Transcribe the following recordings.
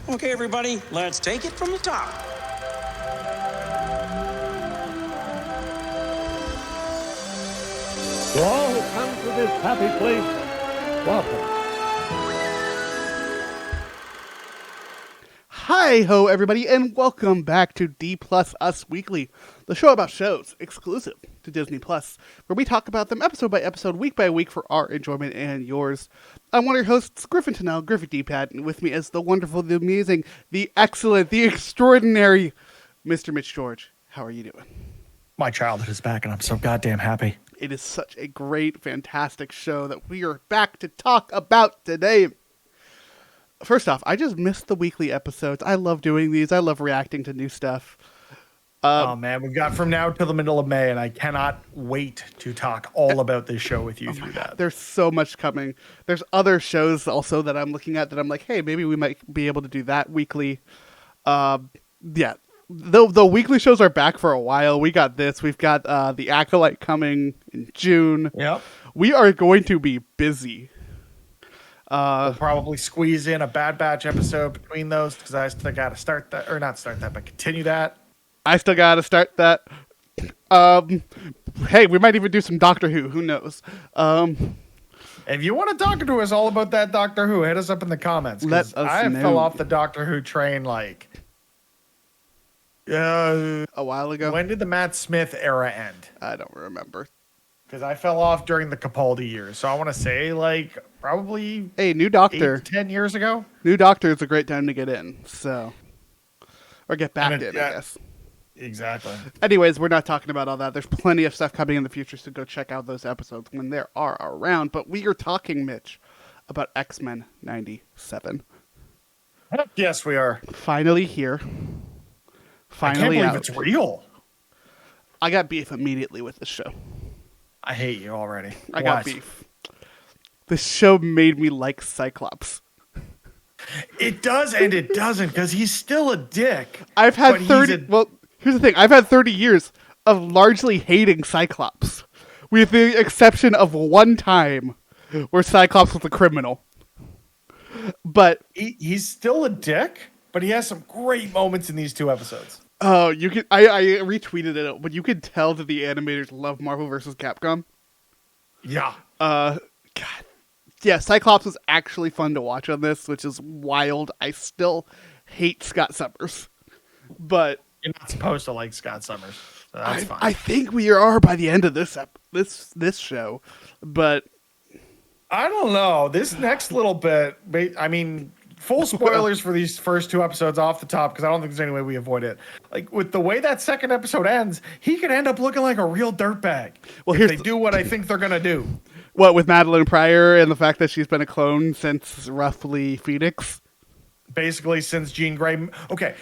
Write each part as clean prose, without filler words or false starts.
Okay, everybody, let's take it from the top. To all who come to this happy place, welcome. Hi ho, everybody, and welcome back to D Plus Us Weekly, the show about shows exclusive to Disney Plus, where we talk about them episode by episode, week by week, for our enjoyment and yours. I'm one of your hosts, Griffin Tennell, Griffin D-Pad, and with me is the wonderful, the amazing, the excellent, the extraordinary Mr. Mitch George. How are you doing? My childhood is back, and I'm so goddamn happy. It is such a great, fantastic show that we are back to talk about today. First off, I just missed the weekly episodes. I love doing these. I love reacting to new stuff. Oh man, we've got from now till the middle of May, and I cannot wait to talk all about this show with you through that. There's so much coming. There's other shows also that I'm looking at that I'm like, hey, maybe we might be able to do that weekly. Yeah, the weekly shows are back for a while. We got this. We've got The Acolyte coming in June. Yep. We are going to be busy. We'll probably squeeze in a Bad Batch episode between those because I still got to start that, or not start that, but continue that. I still got to start that. Hey, we might even do some Doctor Who. Who knows? If you want to talk to us all about that Doctor Who, hit us up in the comments. Let us I know. fell off the Doctor Who train like A while ago. when did the Matt Smith era end? I don't remember. Because I fell off during the Capaldi years, so I want to say like probably Hey, new 8 Doctor. to 10 years ago. New Doctor is a great time to get in. So, or get back And in, yeah. I guess. Exactly. Anyways, we're not talking about all that. There's plenty of stuff coming in the future, so go check out those episodes when they are around. But we are talking, Mitch, about X-Men 97. Yes, we are. Finally here. I can't Finally believe out. it's real. I got beef immediately with this show. I hate you already. I got beef. This show made me like Cyclops. It does and it doesn't because he's still a dick. I've had but he's 30... Well, here's the thing. I've had 30 years of largely hating Cyclops, with the exception of one time where Cyclops was a criminal. But he's still a dick, but he has some great moments in these two episodes. oh, you can I retweeted it, but you could tell that the animators love Marvel vs. Capcom. Yeah. God. Yeah, Cyclops was actually fun to watch on this, which is wild. I still hate Scott Summers. But You're not supposed to like Scott Summers. So that's fine. I think we are by the end of this show. But I don't know. This next little bit, I mean, full spoilers for these first two episodes off the top, because I don't think there's any way we avoid it. Like, with the way that second episode ends, he could end up looking like a real dirtbag. Well, if here's they do what I think they're going to do. what with Madeline Pryor and the fact that she's been a clone since roughly Phoenix? Basically, since Jean Grey. Okay,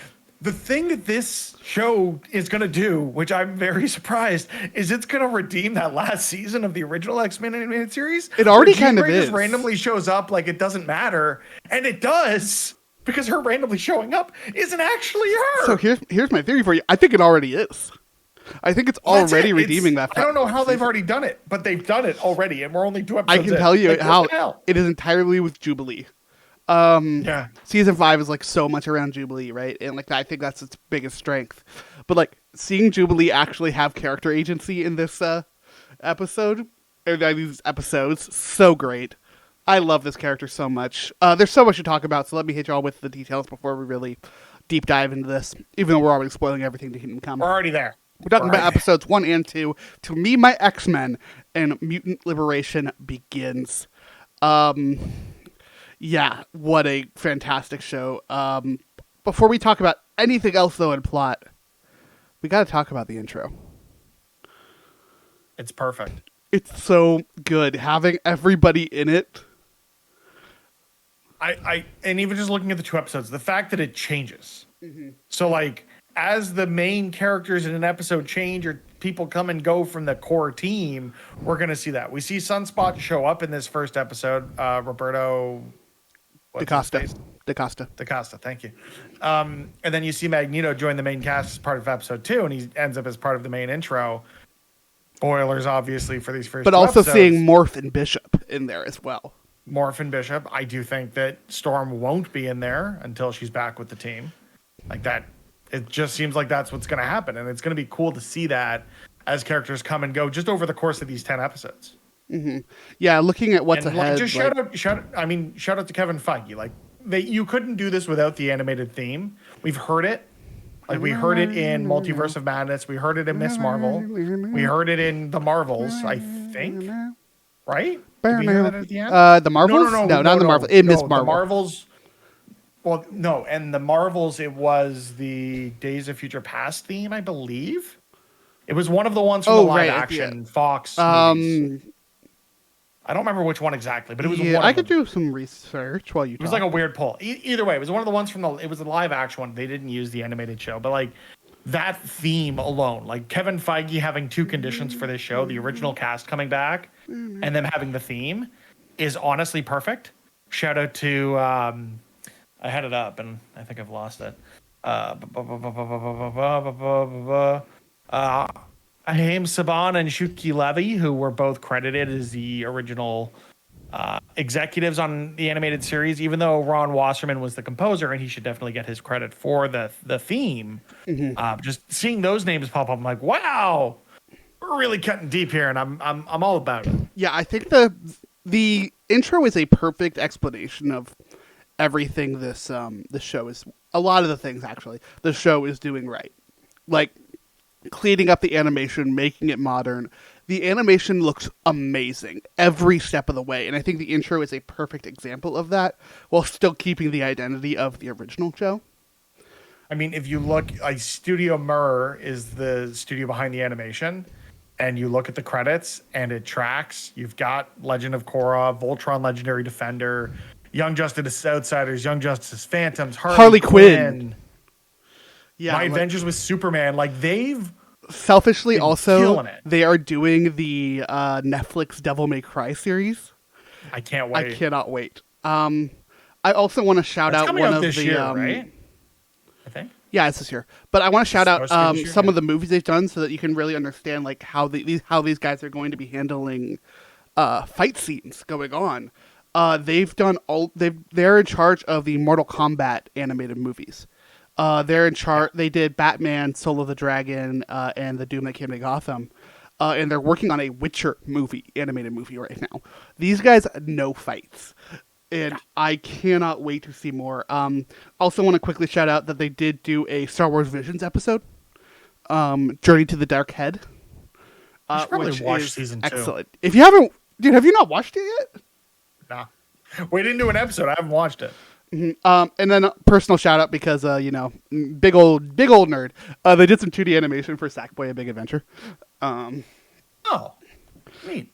the thing that this show is going to do, which I'm very surprised, is it's going to redeem that last season of the original X-Men animated series. It already where Jean kind of Grey is. just randomly shows up like it doesn't matter, and it does, because her randomly showing up isn't actually her. So here's my theory for you. I think it already is. I think it's That's already it. redeeming It's- that. I don't know how they've already done it, but they've done it already, and we're only 2 I episodes can in. tell you Like, what how the hell? it is entirely with Jubilee. Yeah. Season 5 is like so much around Jubilee, right? And like I think that's its biggest strength. But like seeing Jubilee actually have character agency in this episode, or these episodes, so great. I love this character so much. There's so much to talk about, so let me hit you all with the details before we really deep dive into this. Even though we're already spoiling everything to Kingdom Come. We're already there. We're talking Right. about episodes 1 and 2. To Me, My X-Men and Mutant Liberation Begins. Yeah, what a fantastic show. Before we talk about anything else, though, in plot, we got to talk about the intro. It's perfect. It's so good. Having everybody in it. And even just looking at the 2 episodes, the fact that it changes. Mm-hmm. So like as the main characters in an episode change or people come and go from the core team, we're going to see that. We see Sunspot show up in this first episode. Roberto DaCosta. DaCosta, thank you. And then you see Magneto join the main cast as part of episode 2, and he ends up as part of the main intro. Spoilers, obviously, for these first But two also episodes. seeing Morph and Bishop in there as well. Morphin Bishop. I do think that Storm won't be in there until she's back with the team. Like that, it just seems like that's what's going to happen, and it's going to be cool to see that as characters come and go just over the course of these 10 episodes. Yeah, looking at what's And ahead. just shout out to Kevin Feige. Like you couldn't do this without the animated theme. We've heard it. Like we heard it in Multiverse of Madness. We heard it in Miss Marvel. We heard it in the Marvels, I think. Right? Did we hear that at the end? The Marvels? No, not the Marvels. In Miss The Marvel. Marvels. Well, no, and the Marvels, it was the Days of Future Past theme, I believe. It was one of the ones from the live action Fox movies. I don't remember which one exactly, but it was one of I could them. do some research while you talk. It was like a weird pull. Either way, it was one of the ones from it was the live action one. They didn't use the animated show, but like that theme alone, like Kevin Feige having two conditions for this show, the original cast coming back and them having the theme is honestly perfect. Shout out to, I had it up and I think I've lost it. Haim Saban and Shuki Levy, who were both credited as the original executives on the animated series, even though Ron Wasserman was the composer and he should definitely get his credit for the theme. Just seeing those names pop up, I'm like, wow, we're really cutting deep here, and I'm all about it. Yeah, I think the intro is a perfect explanation of everything this show is. A lot of the things actually the show is doing right, like cleaning up the animation, making it modern. The animation looks amazing every step of the way, and I think the intro is a perfect example of that, while still keeping the identity of the original show. I mean, if you look, like Studio Mir is the studio behind the animation, and you look at the credits, and it tracks. You've got Legend of Korra, Voltron Legendary Defender, Young Justice Outsiders, Young Justice Phantoms, Harley Quinn. Yeah, My Adventures with Superman. Like they've selfishly been also killing it. they are doing the Netflix Devil May Cry series. I can't wait. I cannot wait. I also want to shout It's out coming one out of this the year, right? I think. Yeah, it's this year. But I want to shout out supposed to be this year, some yeah. of the movies they've done so that you can really understand like how these guys are going to be handling fight scenes going on. They're in charge of the Mortal Kombat animated movies. They're in charge. They did Batman, Soul of the Dragon, and The Doom That Came to Gotham. And they're working on a Witcher animated movie right now. These guys know fights. And I cannot wait to see more. Also want to quickly shout out that they did do a Star Wars Visions episode, Journey to the Dark Head. You should probably which watch is season 2. excellent. If you haven't, dude, have you not watched it yet? Nah. We didn't do an episode. I haven't watched it. And then a personal shout out because big old nerd. They did some 2D animation for Sackboy: A Big Adventure. Oh, neat.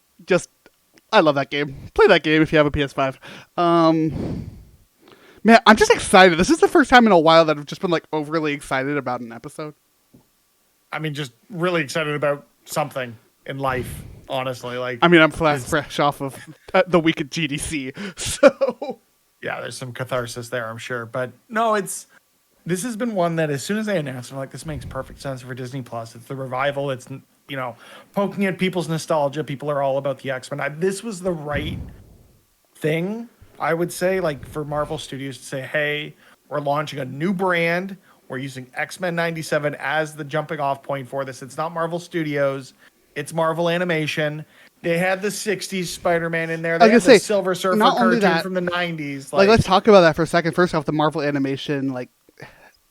I love that game. Play that game if you have a PS5. Man, I'm just excited. This is the first time in a while that I've just been like overly excited about an episode. I mean, just really excited about something in life. Honestly, like I mean, I'm fresh off of the week at GDC, so yeah, there's some catharsis there, I'm sure. But no, this has been one that as soon as they announced, I'm like, this makes perfect sense for Disney Plus. It's the revival. It's poking at people's nostalgia. People are all about the X-Men. This was the right thing, I would say, like for Marvel Studios to say, hey, we're launching a new brand. We're using X-Men 97 as the jumping off point for this. It's not Marvel Studios. It's Marvel Animation. They had the 60s Spider-Man in there. They had the Silver Surfer cartoon from the 90s. Like, let's talk about that for a second. First off, the Marvel Animation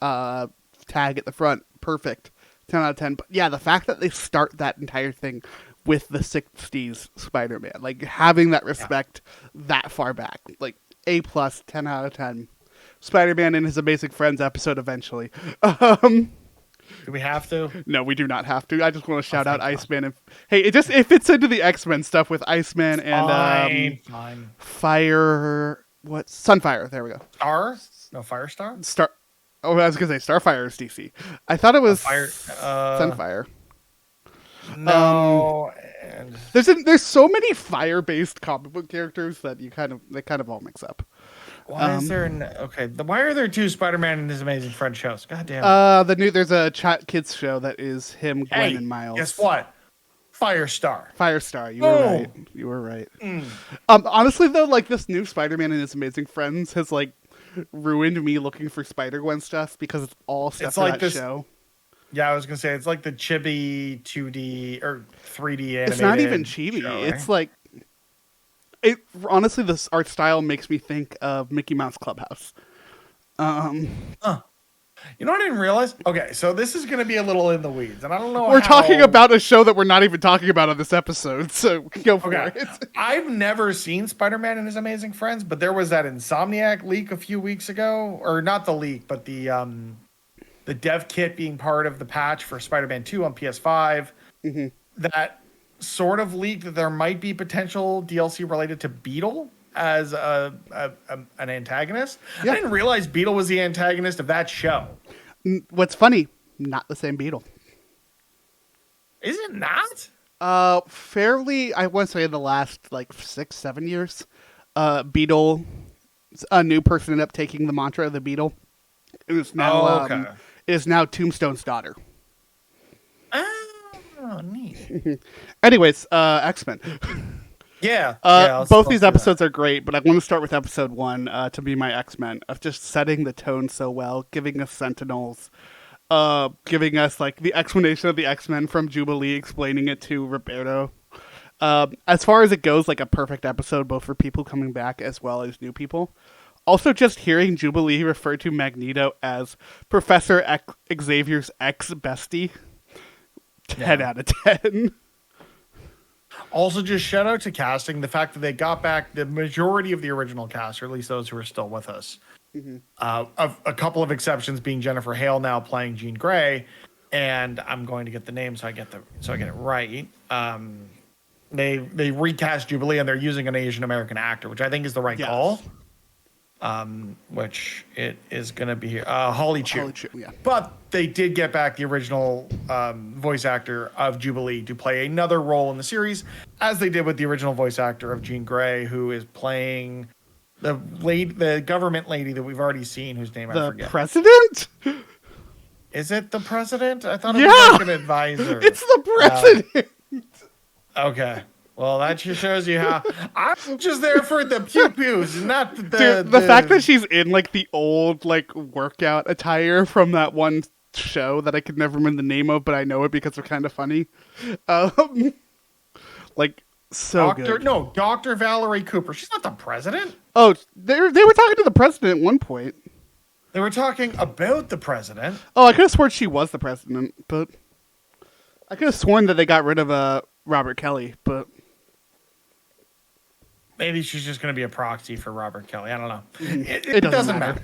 tag at the front, perfect. 10 out of 10. But yeah, the fact that they start that entire thing with the 60s Spider-Man, like having that respect that far back, like A+, 10 out of 10. Spider-Man and His Amazing Friends episode eventually. Do we have to? No, we do not have to. I just want to shout out Iceman. And hey, it fits into the X-Men stuff with Iceman and Fine. Fire. What? Sunfire. There we go. No, Firestar? Star. Oh, I was gonna say Starfire is DC. I thought it was Sunfire. No. There's so many fire-based comic book characters that they kind of all mix up. Why is there why are there two Spider-Man and His Amazing Friend shows? God damn it. There's a kids show that is him, Gwen, and Miles. Guess what? Firestar. Firestar, you were right. You were right. Honestly, though, like this new Spider-Man and His Amazing Friends has like ruined me looking for Spider-Gwen stuff because it's all stuff for that show. Yeah, I was gonna say it's like the chibi 2D or 3D animated. It's not even chibi. Show, right? It's like it. Honestly, this art style makes me think of Mickey Mouse Clubhouse. You know what I didn't realize? Okay, so this is going to be a little in the weeds, and I don't know. We're talking about a show that we're not even talking about on this episode, so go for it. I've never seen Spider-Man and His Amazing Friends, but there was that Insomniac leak a few weeks ago, or not the leak, but the dev kit being part of the patch for Spider-Man 2 on PS5. Mm-hmm. That sort of leaked that there might be potential DLC related to Beetle as an antagonist. Yeah. I didn't realize Beetle was the antagonist of that show. What's funny, not the same Beetle. Is it not? Fairly, I want to say in the last like 6-7 years, Beetle, a new person ended up taking the mantra of the Beetle. It is now, it is now Tombstone's daughter. Oh, neat. Anyways, X-Men. Yeah. Both these episodes are great, but I want to start with episode 1 to be my X-Men, of just setting the tone so well, giving us Sentinels, giving us like the explanation of the X-Men from Jubilee, explaining it to Roberto. As far as it goes, like a perfect episode, both for people coming back as well as new people. Also, just hearing Jubilee refer to Magneto as Professor Xavier's ex-bestie, 10 out of 10. Also, just shout out to casting. The fact that they got back the majority of the original cast, or at least those who are still with us. Mm-hmm. Of a couple of exceptions being Jennifer Hale now playing Jean Grey, and I'm going to get the name so I get it right. They recast Jubilee and they're using an Asian American actor, which I think is the right call. Which it is going to be Holly Chu. Yeah. But they did get back the original voice actor of Jubilee to play another role in the series, as they did with the original voice actor of Jean Grey, who is playing the government lady that we've already seen, whose name I forget. The president? Is it the president? I thought it was like an advisor. It's the president. Okay. Well, that just shows you how I'm just there for the pew pews, not the fact that she's in like the old like workout attire from that one show that I could never remember the name of, but I know it because they're kind of funny. Like so good. No, Dr. Valerie Cooper. She's not the president. Oh, they were talking to the president at one point. They were talking about the president. Oh, I could have sworn she was the president, but I could have sworn that they got rid of Robert Kelly, but. Maybe she's just going to be a proxy for Robert Kelly. I don't know. It doesn't matter.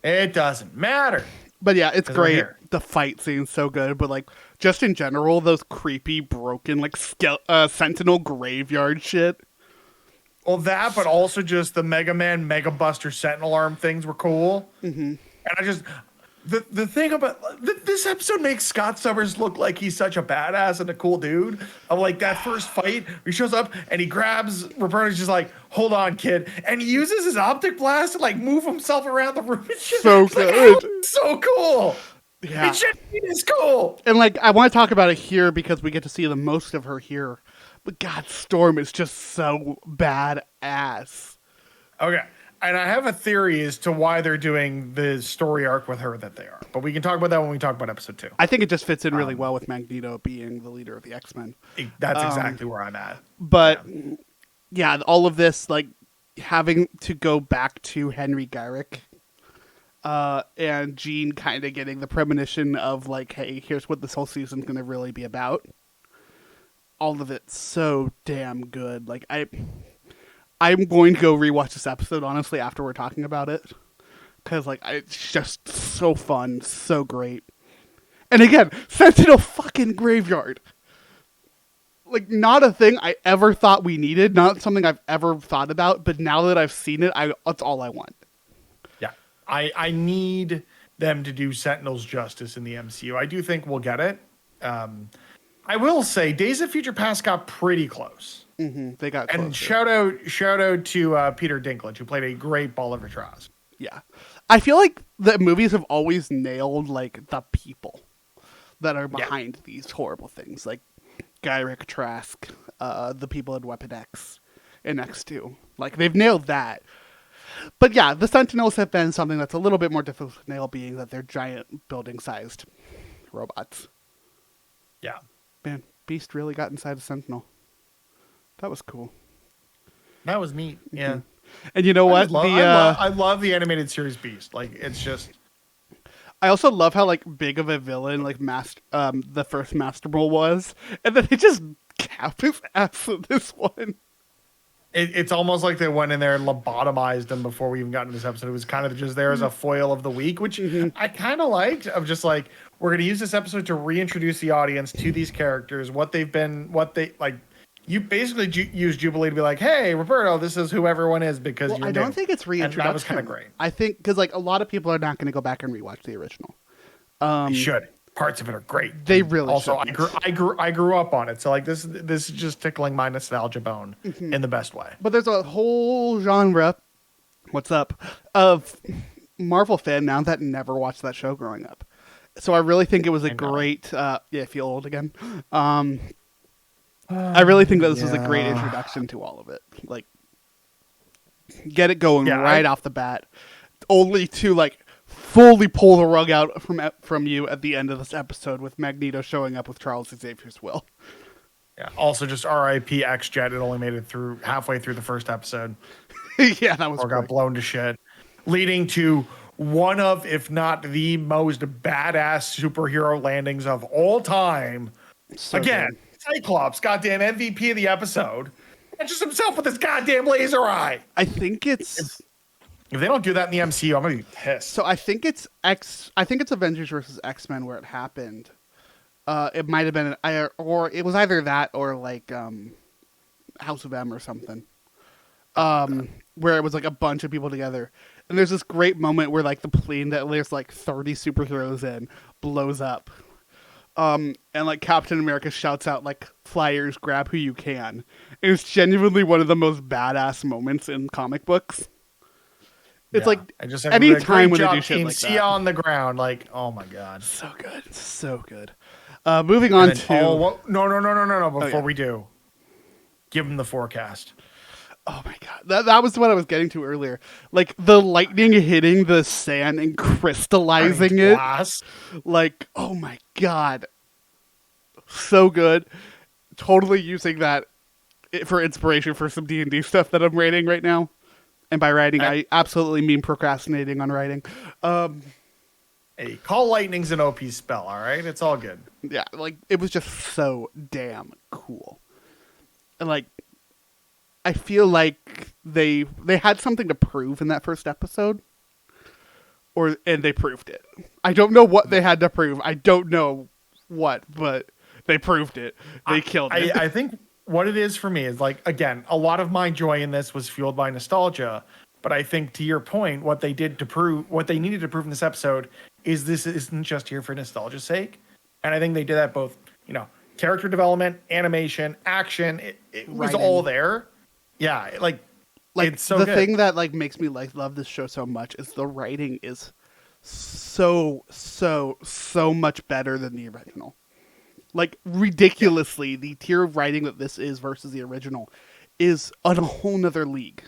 It doesn't matter. But yeah, it's great. The fight scene's so good. But like, just in general, those creepy, broken, like Sentinel graveyard shit. Well, that, but also just the Mega Man, Mega Buster, Sentinel Arm things were cool. Mm-hmm. And I just... The thing about this episode makes Scott Summers look like he's such a badass and a cool dude. Of like that first fight, he shows up and he grabs Roberto's just like, "Hold on, kid," and he uses his optic blast to like move himself around the room. And shit. So good, like, so cool. Yeah, it is cool. And like, I want to talk about it here because we get to see the most of her here. But God, Storm is just so badass. Okay. And I have a theory as to why they're doing the story arc with her that they are. But we can talk about that when we talk about episode 2. I think it just fits in really well with Magneto being the leader of the X-Men. That's exactly where I'm at. But yeah, all of this, like having to go back to Henry Gyrick and Jean kind of getting the premonition of like, hey, here's what this whole season's going to really be about. All of it's so damn good. Like I'm going to go rewatch this episode, honestly, after we're talking about it. Because, like, it's just so fun, so great. And again, Sentinel fucking Graveyard. Like, not a thing I ever thought we needed, not something I've ever thought about, but now that I've seen it, that's all I want. Yeah. I need them to do Sentinels justice in the MCU. I do think we'll get it. I will say, Days of Future Past got pretty close. Mm-hmm. They got closer. And shout out to Peter Dinklage, who played a great Bolivar Trask. Yeah. I feel like the movies have always nailed, like, the people that are behind these horrible things. Like, Gyrick, Trask, the people in Weapon X and X2. Like, they've nailed that. But yeah, the Sentinels have been something that's a little bit more difficult to nail, being that they're giant building-sized robots. Yeah. Man, Beast really got inside a Sentinel. That was cool. That was neat. Yeah. And you know what? I love the animated series Beast. Like, it's just... I also love how like big of a villain like the first Master Ball was, and then they just cap his ass in this one. It's almost like they went in there and lobotomized him before we even got into this episode. It was kind of just there as a foil of the week, which I kind of liked. Of just like, we're going to use this episode to reintroduce the audience to these characters, what they've been, what they like. You basically use Jubilee to be like, hey, Roberto, this is who everyone is because you're I don't think it's reintroduction. And that was kind of great. I think because like a lot of people are not going to go back and rewatch the original. You should. Parts of it are great. They really also should. I grew up on it, so like this is just tickling my nostalgia bone in the best way. But there's a whole genre, what's up, of Marvel fan now that never watched that show growing up. So I really think it was a great. Yeah, I feel old again. I really think that this was a great introduction to all of it. Like, get it going right off the bat, only to like fully pull the rug out from you at the end of this episode with Magneto showing up with Charles Xavier's will. Yeah. Also, just R.I.P. X-Jet. It only made it through halfway through the first episode. Yeah, that was. Or got blown to shit, leading to one of, if not the most badass superhero landings of all time. So again. good. Cyclops, goddamn MVP of the episode, catches himself with his goddamn laser eye. I think it's if they don't do that in the MCU, I'm gonna be pissed. So I think it's Avengers versus X-Men where it happened. It might have been or it was either that or like House of M or something. Where it was like a bunch of people together. And there's this great moment where like the plane that there's like 30 superheroes in blows up. And like Captain America shouts out like, "Flyers, grab who you can." It's genuinely one of the most badass moments in comic books. It's like any time when they do shit like that. See ya on the ground, like, oh my god, so good, so good. Moving on to no. Before we do, give them the forecast. Oh my god, that was what I was getting to earlier. Like the lightning hitting the sand and crystallizing it. Like, oh my god, so good. Totally using that for inspiration for some D&D stuff that I'm writing right now. And by writing, I absolutely mean procrastinating on writing. Hey, call lightning's an OP spell, all right? It's all good. Yeah, like it was just so damn cool. And like, I feel like they had something to prove in that first episode, and they proved it. I don't know what they had to prove. I don't know what, but they proved it. They killed it. I think what it is for me is like, again, a lot of my joy in this was fueled by nostalgia. But I think to your point, what they needed to prove in this episode is this isn't just here for nostalgia's sake. And I think they did that both, character development, animation, action. It was all there. Yeah, like it's so the good. thing that like makes me love this show so much is the writing is so much better than the original. Like ridiculously, the tier of writing that this is versus the original is on a whole nother league.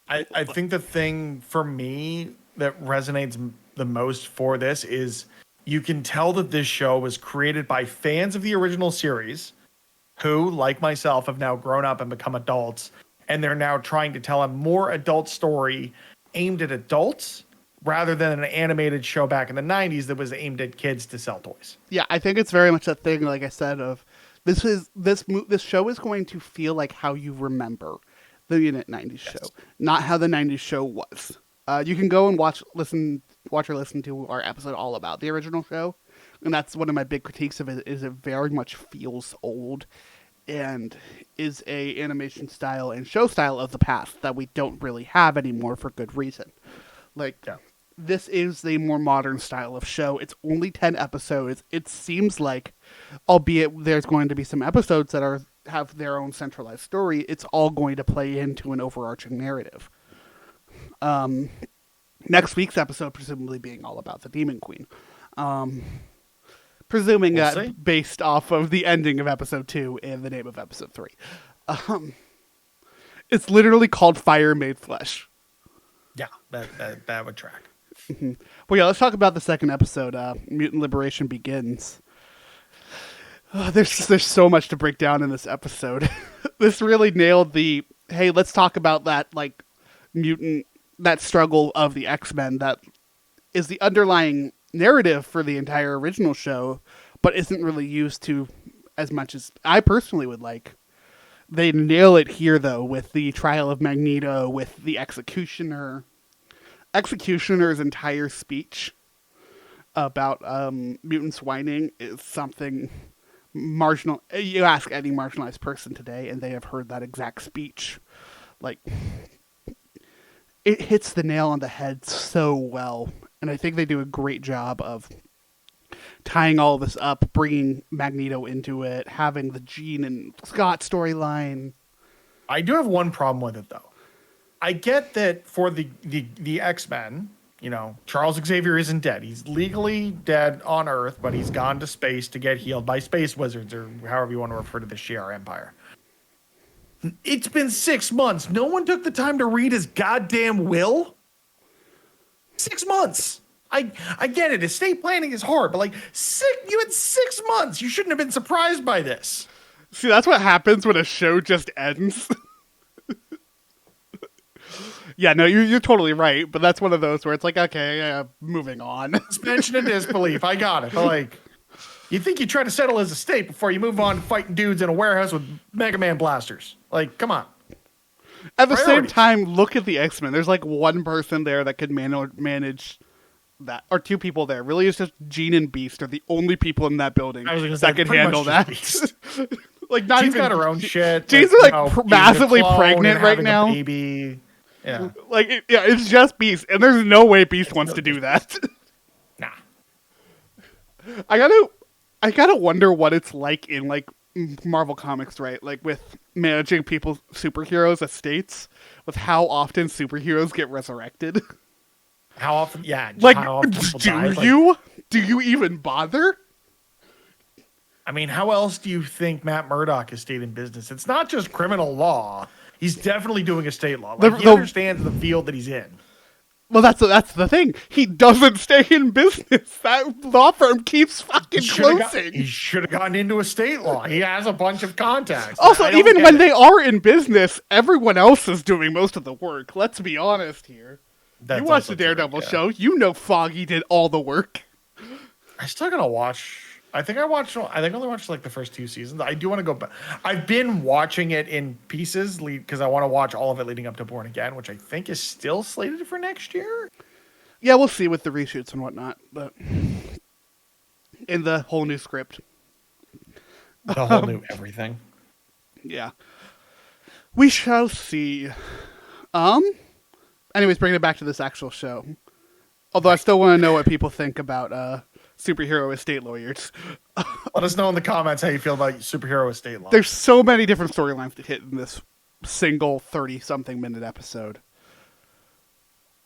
I think the thing for me that resonates the most for this is you can tell that this show was created by fans of the original series who, like myself, have now grown up and become adults, and they're now trying to tell a more adult story aimed at adults rather than an animated show back in the 90s that was aimed at kids to sell toys. Yeah, I think it's very much a thing, like I said, of this show is going to feel like how you remember the Unit 90s show, not how the 90s show was. You can go and watch or listen to our episode all about the original show, and that's one of my big critiques of it, is it very much feels old and is a animation style and show style of the past that we don't really have anymore for good reason. This is the more modern style of show. It's only 10 episodes. It seems like, albeit there's going to be some episodes that have their own centralized story, it's all going to play into an overarching narrative. Next week's episode presumably being all about the Demon Queen. Presuming We'll that see. based off of the ending of episode 2 and the name of episode 3. It's literally called Fire Made Flesh. Yeah, that would track. Well, yeah, let's talk about the second episode, Mutant Liberation Begins. There's so much to break down in this episode. This really nailed the, hey, let's talk about that, like, mutant, that struggle of the X-Men that is the underlying narrative for the entire original show, but isn't really used to as much as I personally would like. They nail it here, though, with the trial of Magneto, with the Executioner. Executioner's entire speech about mutants whining is something marginal. You ask any marginalized person today, and they have heard that exact speech. Like, it hits the nail on the head so well, and I think they do a great job of tying all this up, bringing Magneto into it, having the Jean and Scott storyline. I do have one problem with it, though. I get that for the X-Men, you know, Charles Xavier isn't dead. He's legally dead on Earth, but he's gone to space to get healed by space wizards, or however you want to refer to the Shi'ar Empire. It's been 6 months. No one took the time to read his goddamn will. 6 months. I get it. Estate planning is hard, but like you had 6 months. You shouldn't have been surprised by this. See, that's what happens when a show just ends. Yeah, no, you're totally right, but that's one of those where it's like, okay, moving on. Suspension of disbelief. I got it. But like, you think you try to settle his estate before you move on to fighting dudes in a warehouse with Mega Man blasters. Like, come on. At the same Priorities. time, look at the X-Men. There's like one person there that could manage that, or two people there. Really, it's just Jean and Beast are the only people in that building I was gonna say, that could pretty handle much that. just Beast. Like, not Jean's even got her own shit. Jean's with, like you know, massively being a clone pregnant and right having a now. baby. Yeah. Like, yeah, it's just Beast, and there's no way Beast wants to do that. Nah. I gotta wonder what it's like in like Marvel Comics, right? Like with managing people's superheroes' estates, with how often superheroes get resurrected. How often? Yeah. just Like, how often people do die. Like, you? Do you even bother? I mean, how else do you think Matt Murdock has stayed in business? It's not just criminal law. He's definitely doing estate law. Like, he understands the field that he's in. Well, that's the thing. He doesn't stay in business. That law firm keeps fucking closing. He should have gotten into estate law. He has a bunch of contacts. Also, I don't even get when it. they are in business, everyone else is doing most of the work. Let's be honest here. That's You watched also the true, Daredevil yeah. show. You know Foggy did all the work. I still gotta watch. I think I only watched like the first 2 seasons. I do want to go back. I've been watching it in pieces because I want to watch all of it leading up to Born Again, which I think is still slated for next year. Yeah, we'll see with the reshoots and whatnot, but in the whole new script. The whole new everything. Yeah. We shall see. Anyways, bringing it back to this actual show. Although I still want to know what people think about superhero estate lawyers. Let us know in the comments how you feel about superhero estate law. There's so many different storylines to hit in this single 30-something minute episode.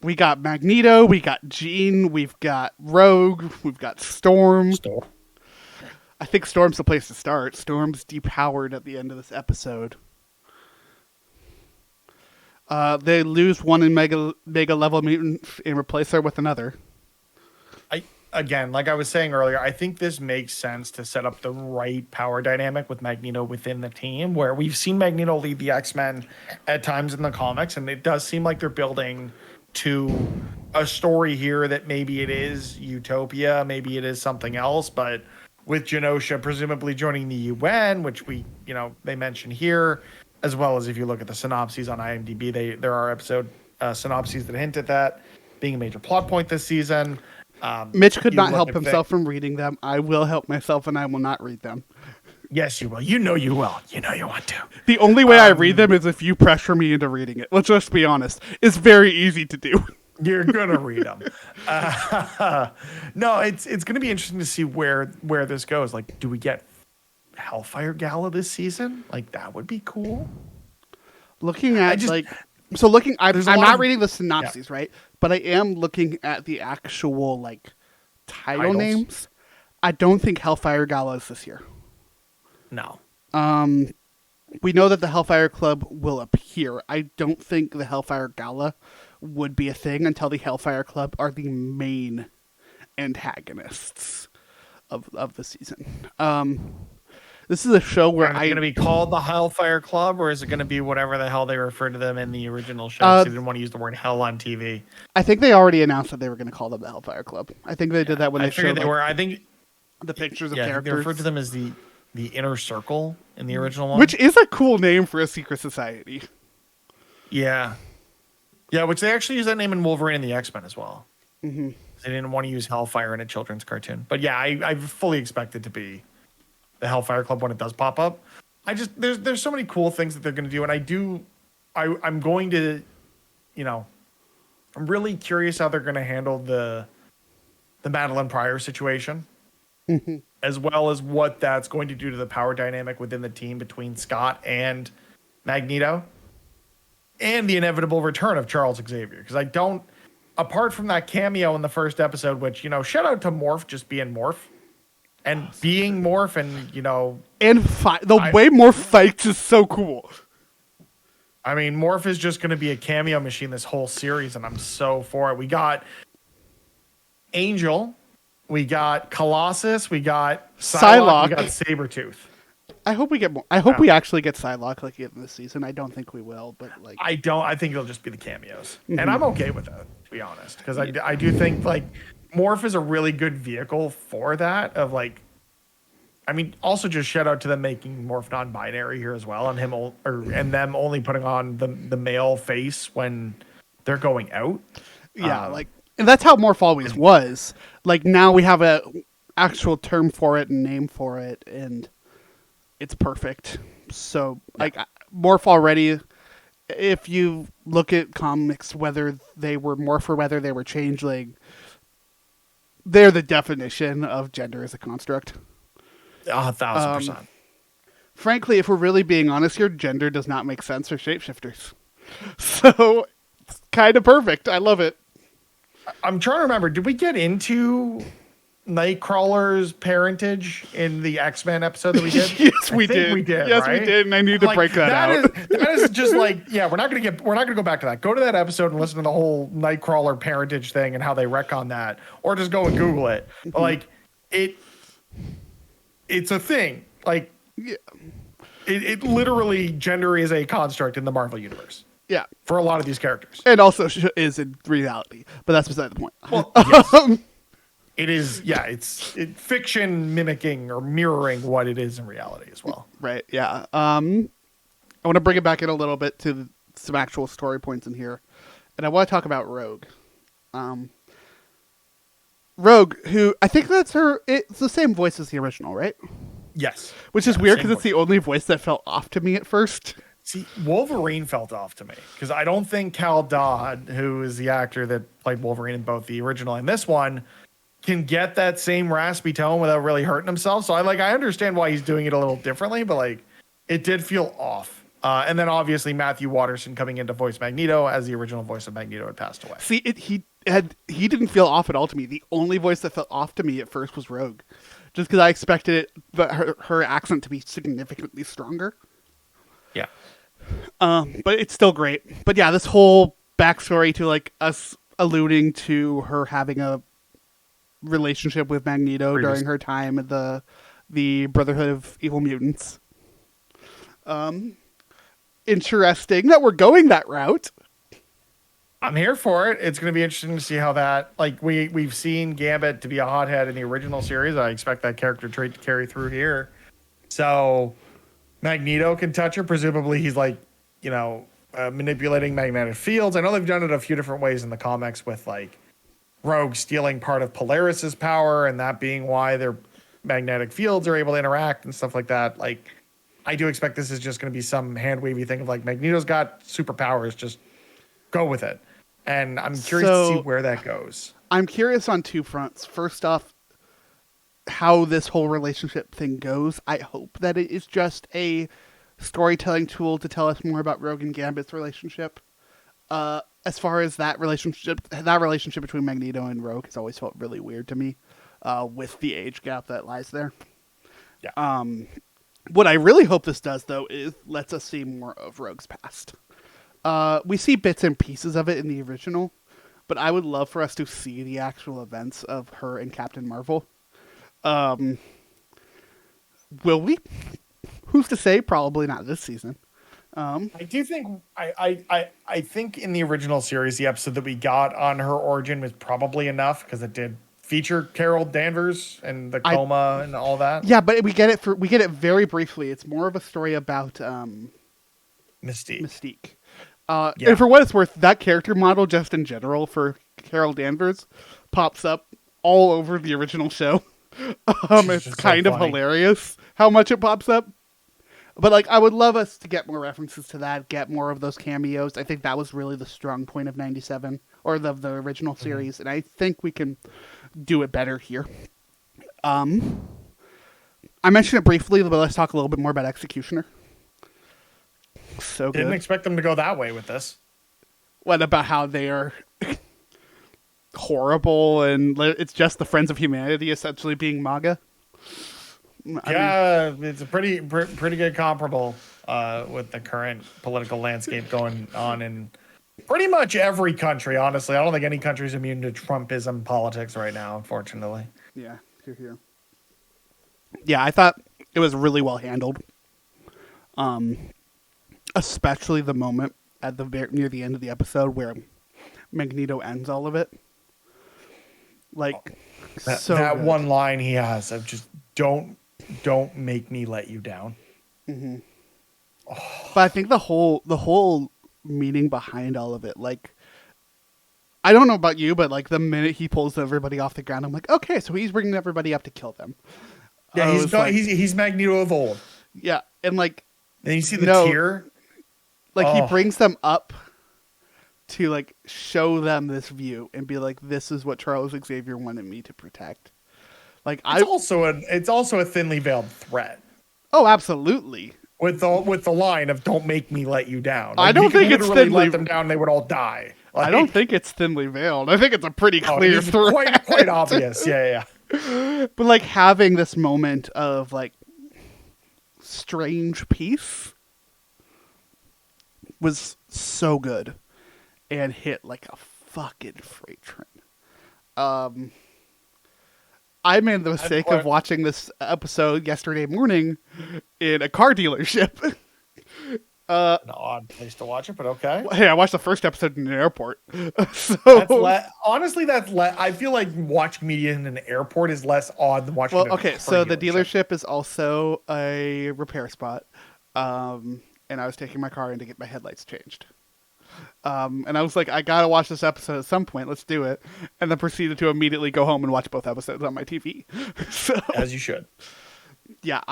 We got Magneto, we got Jean, we've got Rogue, we've got Storm. I think Storm's the place to start. Storm's depowered at the end of this episode. They lose one in mega level mutant and replace her with another. Again, like I was saying earlier, I think this makes sense to set up the right power dynamic with Magneto within the team, where we've seen Magneto lead the X-Men at times in the comics, and it does seem like they're building to a story here that maybe it is Utopia, maybe it is something else, but with Genosha presumably joining the UN, which they mention here, as well as if you look at the synopses on IMDb, there are episode synopses that hint at that being a major plot point this season. Mitch could you not look help at himself from reading them. I will help myself, and I will not read them. Yes, you will. You know you will. You know you want to. The only way I read them is if you pressure me into reading it. Let's just be honest. It's very easy to do. You're gonna read them. No, it's gonna be interesting to see where this goes. Like, do we get Hellfire Gala this season? Like, that would be cool. Looking at just- I'm There's a lot not of- reading the synopses, right? But I am looking at the actual title Titles. names. I don't think Hellfire Gala is this year. No. We know that the Hellfire Club will appear. I don't think the Hellfire Gala would be a thing until the Hellfire Club are the main antagonists of the season. This is a show where Is it going to be called the Hellfire Club, or is it going to be whatever the hell they referred to them in the original show? 'Cause they didn't want to use the word hell on TV. I think they already announced that they were going to call them the Hellfire Club. I think they did that when I they figured showed they were. I think the pictures of yeah, they characters. referred to them as the Inner Circle in the original one, Which is a cool name for a secret society. yeah, which they actually use that name in Wolverine and the X-Men as well. Mm-hmm. They didn't want to use Hellfire in a children's cartoon, but yeah, I fully expect it to be the Hellfire Club when it does pop up. There's so many cool things that they're going to do, and I'm going to, I'm really curious how they're going to handle the Madeline Pryor situation, as well as what that's going to do to the power dynamic within the team between Scott and Magneto, and the inevitable return of Charles Xavier. Because apart from that cameo in the first episode, which, shout out to Morph just being Morph. And being Morph and, And the way Morph fights is so cool. I mean, Morph is just going to be a cameo machine this whole series, and I'm so for it. We got Angel, we got Colossus, we got Psylocke, we got Sabretooth. I hope we get more. I hope we actually get Psylocke like in this season. I don't think we will, but like I think it'll just be the cameos. And I'm okay with that, to be honest, because I do think like Morph is a really good vehicle for that. Also just shout out to them making Morph non-binary here as well, and them only putting on the male face when they're going out. Yeah, and that's how Morph always was. Like now we have a actual term for it and name for it, and it's perfect. So Morph already. If you look at comics, whether they were Morph or whether they were Changeling, they're the definition of gender as a construct. 1,000%. Frankly, if we're really being honest here, gender does not make sense for shapeshifters. So it's kind of perfect. I love it. I'm trying to remember. Did we get into Nightcrawler's parentage in the X-Men episode that we did? Yes, we did. We did. Yes, right? we did. And I need to break that out. That is just like, yeah, we're not going to go back to that. Go to that episode and listen to the whole Nightcrawler parentage thing and how they retcon that, or just go and Google it. But it's a thing. Like, Yeah. it literally, gender is a construct in the Marvel universe. Yeah. For a lot of these characters. And also is in reality. But that's beside the point. Well, yes. It is, yeah, it's fiction mimicking or mirroring what it is in reality as well. Right, yeah. I want to bring it back in a little bit to some actual story points in here. And I want to talk about Rogue. Rogue, who, I think it's the same voice as the original, right? Yes. Which is weird because it's the only voice that felt off to me at first. See, Wolverine felt off to me because I don't think Cal Dodd, who is the actor that played Wolverine in both the original and this one, can get that same raspy tone without really hurting himself. So I understand why he's doing it a little differently, but it did feel off. And then obviously Matthew Watterson coming in to voice Magneto, as the original voice of Magneto had passed away. See, he didn't feel off at all to me. The only voice that felt off to me at first was Rogue, just because I expected her accent to be significantly stronger. Yeah. But it's still great. But yeah, this whole backstory to us alluding to her having a relationship with Magneto during her time at the Brotherhood of Evil Mutants. Interesting that we're going that route. I'm here for it. It's going to be interesting to see how that, we've seen Gambit to be a hothead in the original series. I expect that character trait to carry through here. So Magneto can touch her. Presumably he's manipulating magnetic fields. I know they've done it a few different ways in the comics with Rogue stealing part of Polaris's power and that being why their magnetic fields are able to interact and stuff like that. I do expect this is just going to be some hand-wavy thing of Magneto's got superpowers, just go with it. And I'm curious to see where that goes. I'm curious on two fronts. First off, how this whole relationship thing goes. I hope that it is just a storytelling tool to tell us more about Rogue and Gambit's relationship. As far as that relationship between Magneto and Rogue has always felt really weird to me. with the age gap that lies there. Yeah. What I really hope this does, though, is lets us see more of Rogue's past. We see bits and pieces of it in the original, but I would love for us to see the actual events of her and Captain Marvel. Will we? Who's to say? Probably not this season. I do think I think in the original series, the episode that we got on her origin was probably enough because it did feature Carol Danvers and the coma and all that. Yeah, but we get it very briefly. It's more of a story about Mystique. And for what it's worth, that character model, just in general, for Carol Danvers, pops up all over the original show. It's kind of hilarious how much it pops up. But like, I would love us to get more references to that, get more of those cameos. I think that was really the strong point of 97 or the original series, and I think we can do it better here. I mentioned it briefly, but let's talk a little bit more about Executioner. So good. Didn't expect them to go that way with this. What about how they are horrible and it's just the Friends of Humanity essentially being MAGA? It's a pretty good comparable with the current political landscape going on in pretty much every country. Honestly, I don't think any country is immune to Trumpism politics right now, unfortunately. Yeah, here. Yeah, I thought it was really well handled. Especially the moment at near the end of the episode where Magneto ends all of it. Like that one line he has of just don't make me let you down. Mm-hmm. Oh. But I think the whole meaning behind all of it, like, I don't know about you, but like the minute he pulls everybody off the ground, I'm like, okay, so he's bringing everybody up to kill them. Yeah, he's Magneto of old. Yeah, and like, and you see the tear. Like he brings them up to like show them this view and be like, this is what Charles Xavier wanted me to protect. Like it's also a thinly veiled threat. Oh, absolutely. With the line of "Don't make me let you down." Like, I don't think it's thinly let them down; they would all die. Like, I don't think it's thinly veiled. I think it's a pretty clear threat. Quite obvious. Yeah. But like having this moment of like strange peace was so good and hit like a fucking freight train. I made the mistake of watching this episode yesterday morning in a car dealership. An odd place to watch it, but okay. Hey, I watched the first episode in an airport. So honestly, I feel like watching media in an airport is less odd than watching. Well, okay, so the dealership is also a repair spot, and I was taking my car in to get my headlights changed. And I was like, I gotta watch this episode at some point. Let's do it. And then proceeded to immediately go home and watch both episodes on my TV. So, as you should. Yeah,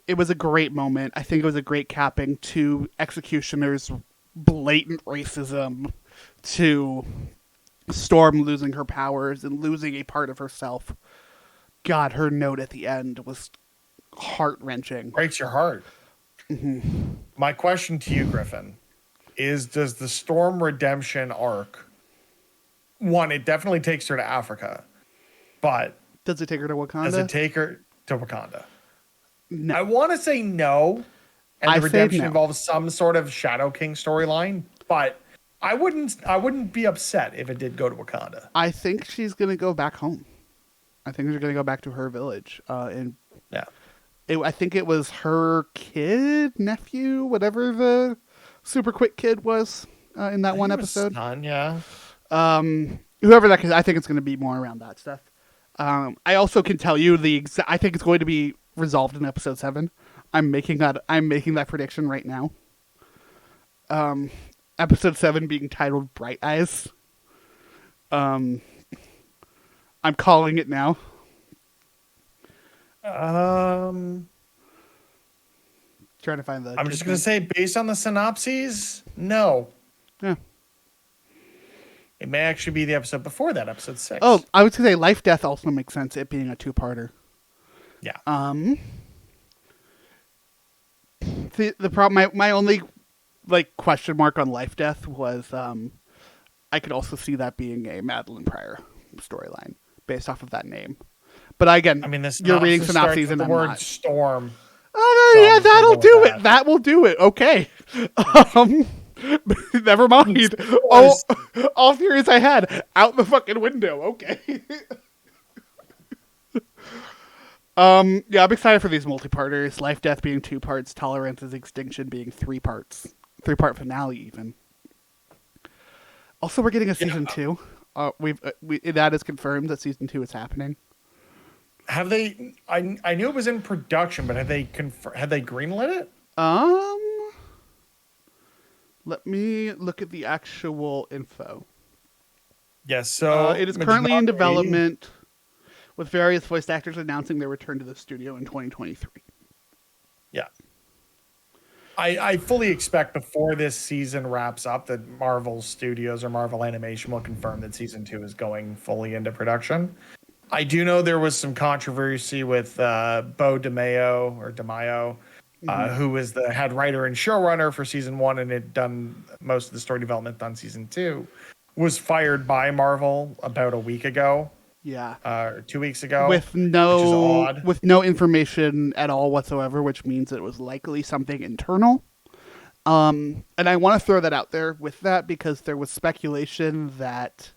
it was a great moment. I think it was a great capping to Executioner's blatant racism, to Storm losing her powers and losing a part of herself. God, her note at the end was heart-wrenching. Breaks your heart. Mm-hmm. My question to you, Griffin, is does the Storm redemption arc, one, it definitely takes her to Africa, but does it take her to Wakanda? Does it take her to Wakanda? No. I want to say no, and the redemption involves some sort of Shadow King storyline, but I wouldn't be upset if it did go to Wakanda. I think she's gonna go back home. I think she's gonna go back to her village. I think it was her kid, nephew, whatever the super quick kid was in that one episode. Son, yeah. Whoever that is, I think it's going to be more around that stuff. I also can tell you I think it's going to be resolved in episode 7. I'm making that prediction right now. Episode 7 being titled Bright Eyes. I'm calling it now. Trying to find the. I'm just going to say, based on the synopses, no. Yeah. It may actually be the episode before that, episode 6. Oh, I would say Life Death also makes sense, it being a 2-parter. Yeah. The problem, my only question mark on Life Death was I could also see that being a Madeline Pryor storyline based off of that name. But again, I mean, this you're reading starts synopses with and the I'm word not. storm. Oh, So yeah, I'm just gonna that'll go with do that. it. That will do it. Okay. Never mind. Course. All theories I had out the fucking window. Okay. Yeah, I'm excited for these multi-parters. Life, Death being 2 parts. Tolerance is Extinction being 3 parts. 3-part finale even. Also, we're getting a season 2. That is confirmed that season 2 is happening. Have they? I knew it was in production, but have they greenlit it? Let me look at the actual info. Yes. So It is currently in Minari- development, with various voice actors announcing their return to the studio in 2023. Yeah. I fully expect before this season wraps up that Marvel Studios or Marvel Animation will confirm that season 2 is going fully into production. I do know there was some controversy with Bo DeMaio, who was the head writer and showrunner for season 1 and had done most of the story development on season 2, was fired by Marvel about a week ago. Yeah. Or 2 weeks ago. With which is odd. no information at all whatsoever, which means it was likely something internal. And I want to throw that out there with that because there was speculation that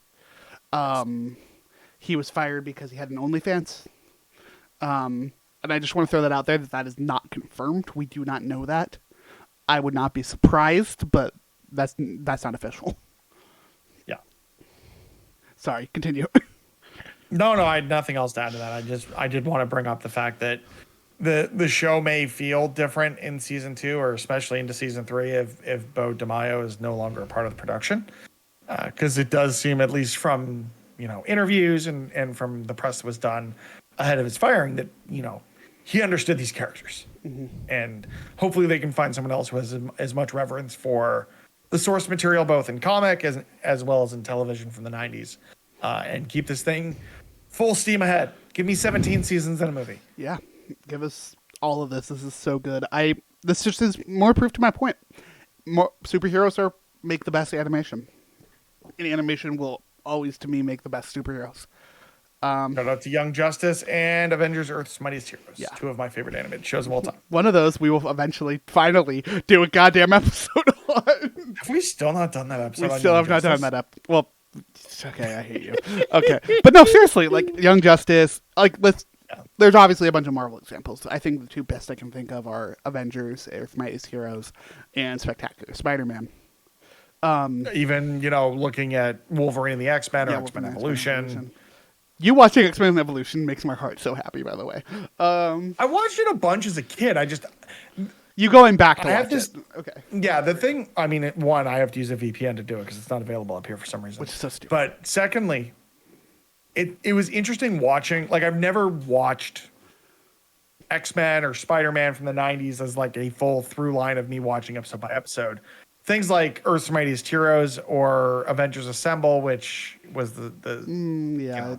he was fired because he had an OnlyFans. And I just want to throw that out there that is not confirmed. We do not know that. I would not be surprised, but that's not official. Yeah. Sorry, continue. No, I had nothing else to add to that. I did want to bring up the fact that the show may feel different in season 2, or especially into season 3, if Bo DeMaio is no longer a part of the production, because it does seem, at least from interviews and from the press that was done ahead of his firing, that he understood these characters, and hopefully they can find someone else who has as much reverence for the source material, both in comic as well as in television from the 90s, and keep this thing full steam ahead. Give me 17 seasons and a movie. Yeah, give us all of this. This is so good. This just is more proof to my point. More superheroes make the best animation. And animation will always, to me, make the best superheroes. Shout out to Young Justice and Avengers: Earth's Mightiest Heroes. Yeah. 2 of my favorite animated shows of all time. One of those we will eventually, finally, do a goddamn episode on. Have we still not done that episode? We on still Young have not done Justice? that up. Well, okay, I hate you. Okay, but no, seriously, like Young Justice, there's obviously a bunch of Marvel examples. I think the 2 best I can think of are Avengers: Earth's Mightiest Heroes and Spectacular Spider-Man. Even looking at Wolverine and the X-Men or Yeah, X-Men Wolverine, Evolution. You watching X-Men Evolution makes my heart so happy, by the way. I watched it a bunch as a kid. You going back to I have watch this- it. Okay. Yeah, the thing, I mean, one, I have to use a VPN to do it because it's not available up here for some reason. Which is so stupid. But secondly, it was interesting watching, like, I've never watched X-Men or Spider-Man from the 90s as like a full through line of me watching episode by episode. Things like Earth's Mightiest Heroes or Avengers Assemble, which was the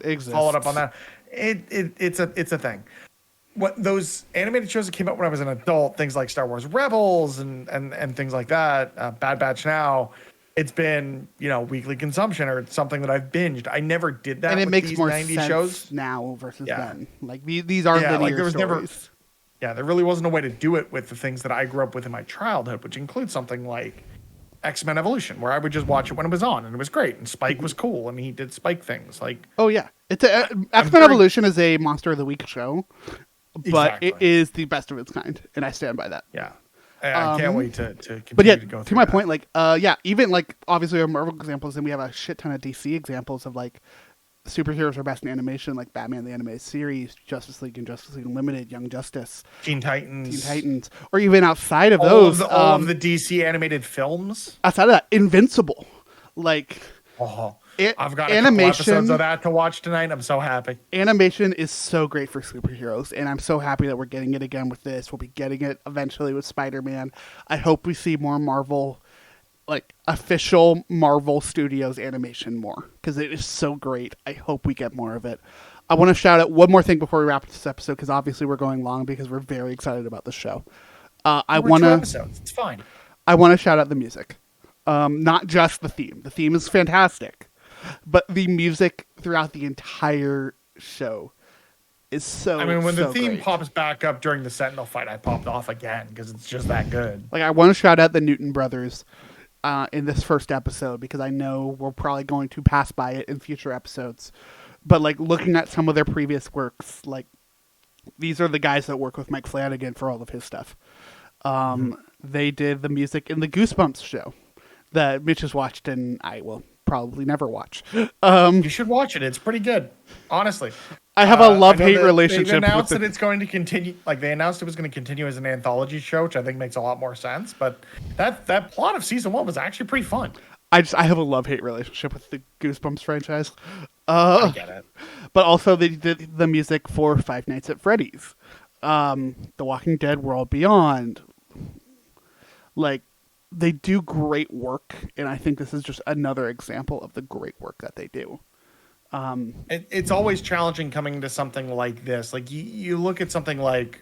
It exists. followed up on that. It's a thing. What those animated shows that came out when I was an adult, things like Star Wars Rebels and things like that, Bad Batch Now, it's been weekly consumption or something that I've binged. I never did that. And it with makes these more 90s sense shows. now versus Yeah. then. Like these aren't Yeah, linear like, there was stories. never. There really wasn't a way to do it with the things that I grew up with in my childhood, which includes something like X-Men Evolution, where I would just watch it when it was on, and it was great. And Spike was cool, and he did Spike things. Like, Oh yeah, it's X-Men very- Evolution is a Monster of the Week show, but it Exactly. is the best of its kind, and I stand by that. yeah, I can't wait to continue But yeah, to go to through my that. point, like, even like obviously we have Marvel examples, and we have a shit ton of DC examples of like superheroes are best in animation, like Batman the Animated Series, Justice League and Justice League Unlimited, Young Justice, Teen Titans, Teen Titans, or even outside of all those, of the DC animated films. outside of that, Invincible, like. Oh, It- I've got a animation- couple episodes of that to watch tonight. I'm so happy. Animation is so great for superheroes, and I'm so happy that we're getting it again with this. We'll be getting it eventually with Spider-Man. I hope we see more Marvel, like official Marvel Studios animation more, because it is so great. I hope we get more of it. I want to shout out one more thing before we wrap up this episode, because obviously we're going long because we're very excited about the show. I We're want 2 to episodes. It's fine. shout out the music, not just the theme. The theme is fantastic, but the music throughout the entire show is so. I mean, when the so theme great. pops back up during the Sentinel fight, I popped off again because it's just that good. Like, I want to shout out the Newton brothers in this first episode because I know we're probably going to pass by it in future episodes. But like looking at some of their previous works, like these are the guys that work with Mike Flanagan for all of his stuff. They did the music in the Goosebumps show that Mitch has watched and I will probably never watch. You should watch it. It's pretty good, honestly. I have a love-hate I know that relationship They've announced with that it's going to continue. Like they announced it was going to continue as an anthology show, which I think makes a lot more sense. But that plot of season 1 was actually pretty fun. I have a love-hate relationship with the Goosebumps franchise. I get it. But also they did the music for Five Nights at Freddy's, The Walking Dead World Beyond. Like, they do great work, and I think this is just another example of the great work that they do. It's always challenging coming to something like this. Like you look at something like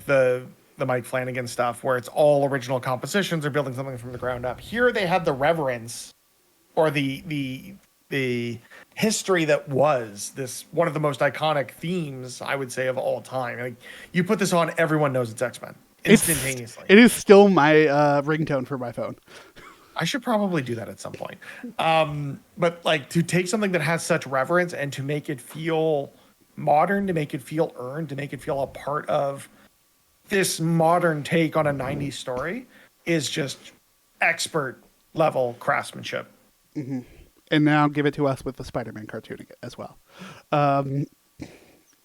the Mike Flanagan stuff, where it's all original compositions or building something from the ground up. Here they had the reverence or the history that was this one of the most iconic themes, I would say, of all time. Like you put this on, everyone knows it's X-Men instantaneously. It is still my ringtone for my phone. I should probably do that at some point. But like to take something that has such reverence and to make it feel modern, to make it feel earned, to make it feel a part of this modern take on a 90s story is just expert level craftsmanship. Mm-hmm. And now give it to us with the Spider-Man cartoon as well.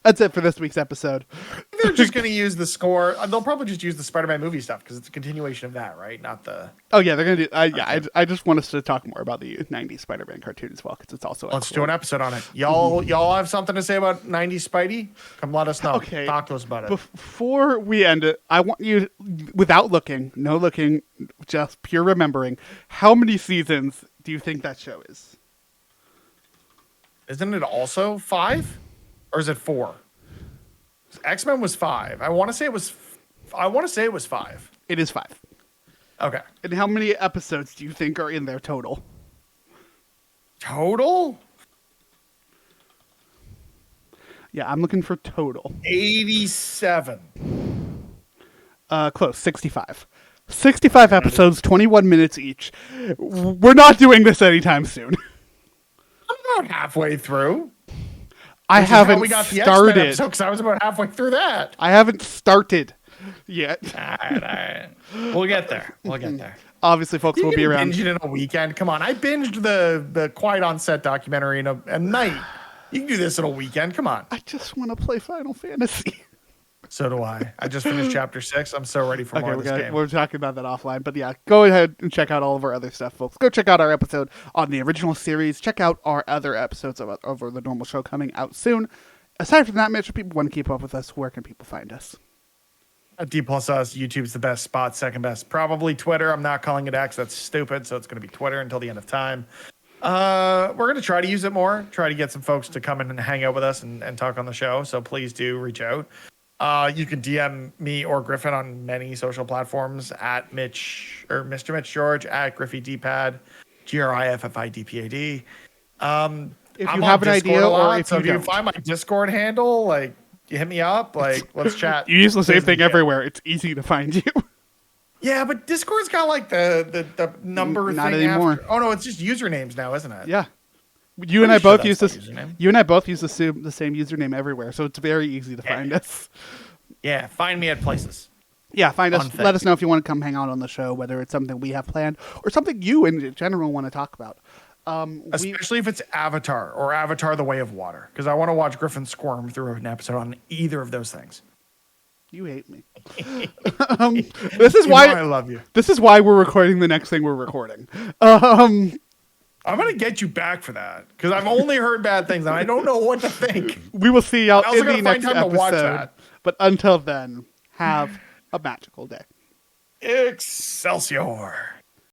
That's it for this week's episode. They're just going to use the score. They'll probably just use the Spider-Man movie stuff because it's a continuation of that, right? Not the... Oh, yeah, they're going to do... I just want us to talk more about the 90s Spider-Man cartoon as well because it's also... Let's do an episode on it. Y'all have something to say about 90s Spidey? Come let us know. Okay. Talk to us about it. Before we end it, I want you, without looking, no looking, just pure remembering, how many seasons do you think that show is? Isn't it also 5? Or is it 4? X-Men was 5. I want to say it was 5. It is 5. Okay. And how many episodes do you think are in there total? Total? Yeah, I'm looking for total. 87. Close, 65. 65 episodes, 21 minutes each. We're not doing this anytime soon. I'm about halfway through. I haven't we got the started. X-Men episode because I was about halfway through that. I haven't started yet. All right. We'll get there. Obviously, folks You will can be around. binge it in a weekend. Come on. I binged the Quiet on Set documentary in a night. You can do this in a weekend. Come on. I just want to play Final Fantasy. So do I. I just finished chapter 6. I'm so ready for more of this game. We're talking about that offline. But yeah, go ahead and check out all of our other stuff, folks. Go check out our episode on the original series. Check out our other episodes over the normal show coming out soon. Aside from that, Mitch, if people want to keep up with us, where can people find us? At D plus us, YouTube's the best spot. Second best, probably Twitter. I'm not calling it X. That's stupid. So it's going to be Twitter until the end of time. We're going to try to use it more. Try to get some folks to come in and hang out with us and talk on the show. So please do reach out. You can DM me or Griffin on many social platforms at Mitch or Mr. Mitch George at Griffy DPad, GRIFFIDPAD. If I'm you on have an Discord idea a lot, or if so you if you don't. find my Discord handle, like you hit me up, like let's chat. You use the same thing Yeah. everywhere. It's easy to find you. Yeah, but Discord's got like the number Not thing anymore. after. Oh no, it's just usernames now, isn't it? Yeah. You and I Pretty both sure use that's this. my username. You and I both use the same username everywhere, so it's very easy to find us. Yeah, find me at places. Yeah, find us. Fun thing. Let us know if you want to come hang out on the show, whether it's something we have planned or something you in general want to talk about. Especially if it's Avatar or Avatar: The Way of Water, because I want to watch Griffin squirm through an episode on either of those things. You hate me. This is why I love you. This is why we're recording the next thing we're recording. I'm gonna get you back for that because I've only heard bad things and I don't know what to think. We will see y'all I also in the gotta find next time to watch episode. that. But until then, have a magical day. Excelsior.